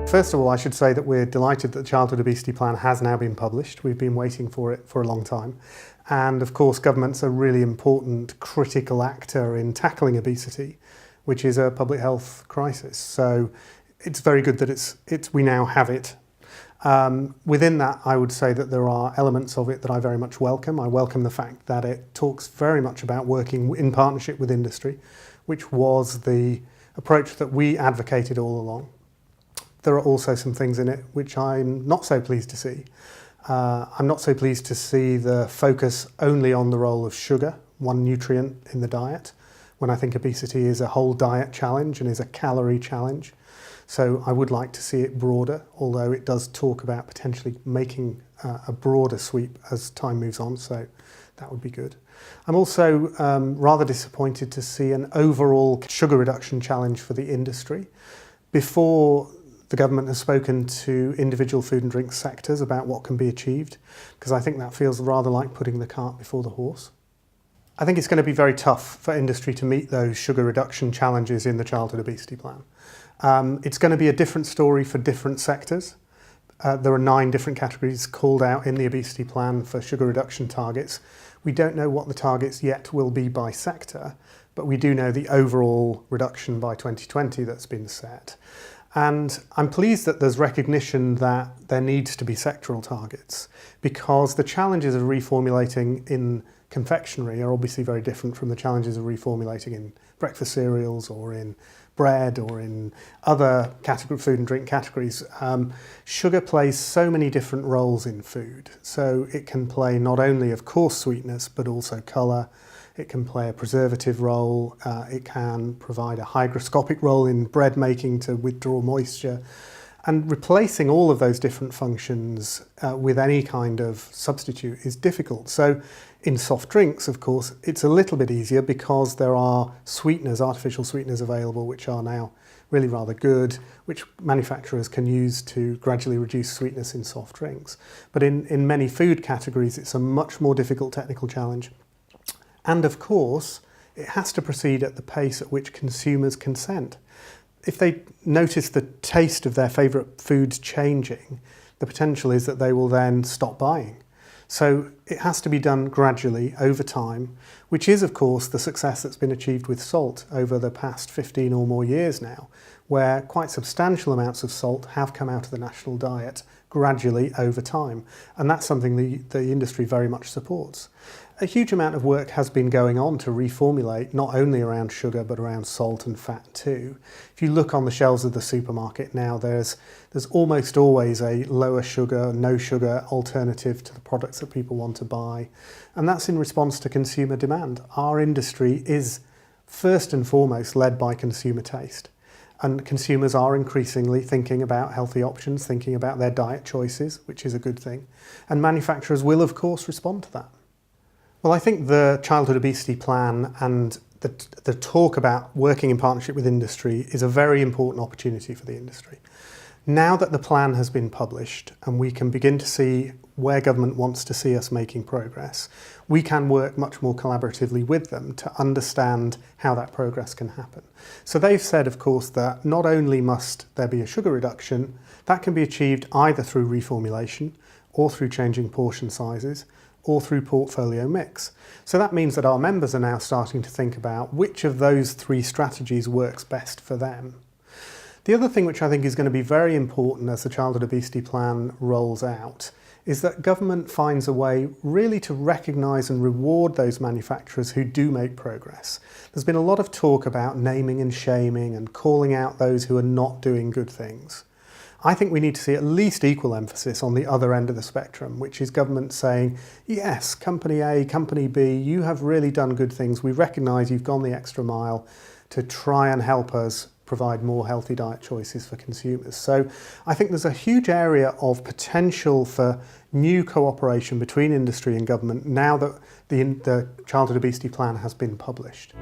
First of all, I should say that we're delighted that the Childhood Obesity Plan has now been published. We've been waiting for it for a long time. And of course, government's a really important critical actor in tackling obesity, which is a public health crisis. So it's very good that we now have it. Within that, I would say that there are elements of it that I very much welcome. I welcome the fact that it talks very much about working in partnership with industry, which was the approach that we advocated all along. There are also some things in it which I'm not so pleased to see. I'm not so pleased to see the focus only on the role of sugar, one nutrient in the diet, when I think obesity is a whole diet challenge and is a calorie challenge. So I would like to see it broader, although it does talk about potentially making a broader sweep as time moves on, so that would be good. I'm also rather disappointed to see an overall sugar reduction challenge for the industry. Before the government has spoken to individual food and drink sectors about what can be achieved, because I think that feels rather like putting the cart before the horse. I think it's going to be very tough for industry to meet those sugar reduction challenges in the Childhood Obesity Plan. It's going to be a different story for different sectors. There are 9 different categories called out in the obesity plan for sugar reduction targets. We don't know what the targets yet will be by sector, but we do know the overall reduction by 2020 that's been set. And I'm pleased that there's recognition that there needs to be sectoral targets, because the challenges of reformulating in confectionery are obviously very different from the challenges of reformulating in breakfast cereals or in bread or in other food and drink categories. Sugar plays so many different roles in food. So it can play not only, of course, sweetness, but also colour. It can play a preservative role. It can provide a hygroscopic role in bread making to withdraw moisture. And replacing all of those different functions with any kind of substitute is difficult. So in soft drinks, of course, it's a little bit easier because there are sweeteners, artificial sweeteners available, which are now really rather good, which manufacturers can use to gradually reduce sweetness in soft drinks. But in many food categories, it's a much more difficult technical challenge. And of course, it has to proceed at the pace at which consumers consent. If they notice the taste of their favourite foods changing, the potential is that they will then stop buying. So it has to be done gradually over time, which is of course the success that's been achieved with salt over the past 15 or more years now, where quite substantial amounts of salt have come out of the national diet gradually over time. And that's something the industry very much supports. A huge amount of work has been going on to reformulate, not only around sugar, but around salt and fat too. If you look on the shelves of the supermarket now, there's almost always a lower sugar, no sugar alternative to the products that people want to buy. And that's in response to consumer demand. Our industry is first and foremost led by consumer taste. And consumers are increasingly thinking about healthy options, thinking about their diet choices, which is a good thing. And manufacturers will, of course, respond to that. Well, I think the Childhood Obesity Plan and the talk about working in partnership with industry is a very important opportunity for the industry. Now that the plan has been published and we can begin to see where government wants to see us making progress, we can work much more collaboratively with them to understand how that progress can happen. So they've said, of course, that not only must there be a sugar reduction, that can be achieved either through reformulation or through changing portion sizes, or through portfolio mix. So that means that our members are now starting to think about which of those 3 strategies works best for them. The other thing which I think is going to be very important as the Childhood Obesity Plan rolls out is that government finds a way really to recognise and reward those manufacturers who do make progress. There's been a lot of talk about naming and shaming and calling out those who are not doing good things. I think we need to see at least equal emphasis on the other end of the spectrum, which is government saying, yes, company A, company B, you have really done good things. We recognise you've gone the extra mile to try and help us provide more healthy diet choices for consumers. So I think there's a huge area of potential for new cooperation between industry and government now that the Childhood Obesity Plan has been published.